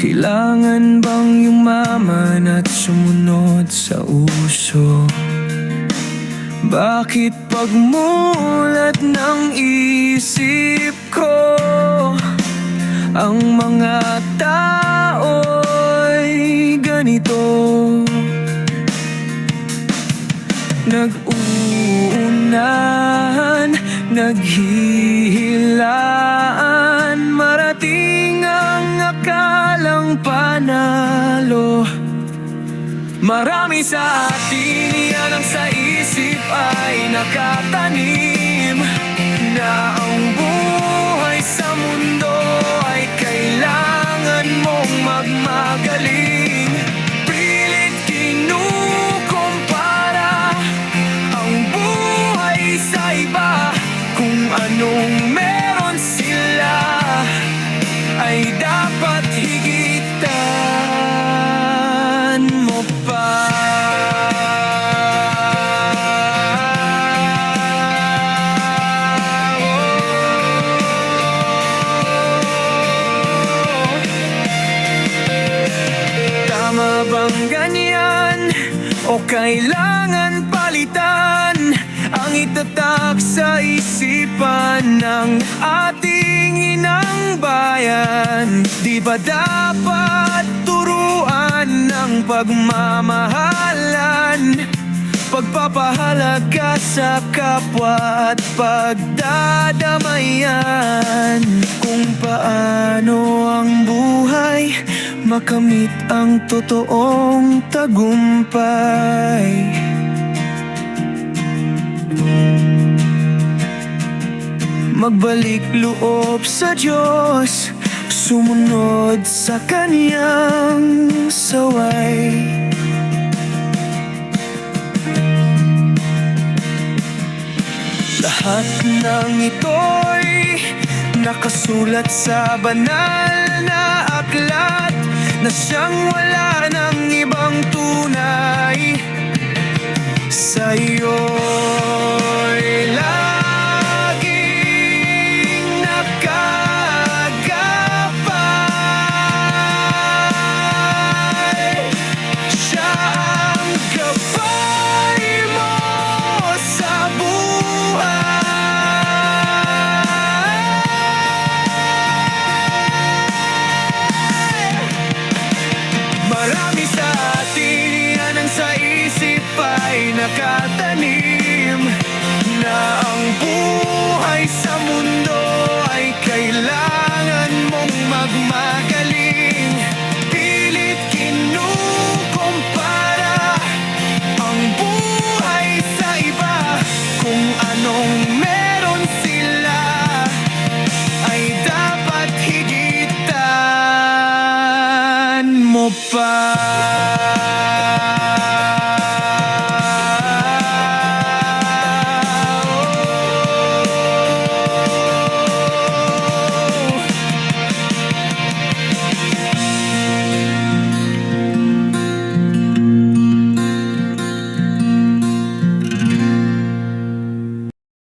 Kailangan bang yumaman at sumunod sa uso? Bakit pagmulat ng isip ko, ang mga tao'y ganito? Nag-uunan, naghihilaan, marating ang akalang panalo. Marami sa atin yan ang sa isip ay nakatanim, na ang buhay sa mundo ay kailangan mong magmagaling. Pilit kinukumpara ang buhay sa iba, kung anong meron sila ay dapat higitan mo pa. Tama bang ganyan o kailangan palitan ang itatak sa isipan ng ating inang bayan? Di ba dapat turuan ng pagmamahalan, pagpapahalaga sa kapwa at pagdadamayan? Kung paano ang buhay makamit ang totoong tagumpay. Magbalik loob sa Diyos, sumunod sa Kanyang saway. Lahat ng ito'y nakasulat sa banal na aklat, na siyang wala ng ibang tunay. Sa iyo'y laging nakagabay. Siya ang gabay mo sa buhay. Marami sa atin yan ang sa isip ay nakatanim, na ang buhay sa mundo ay kailangan mong magmagaling. Pilit kinukumpara ang buhay sa iba, kung anong meron sila ay dapat higitan mo pa.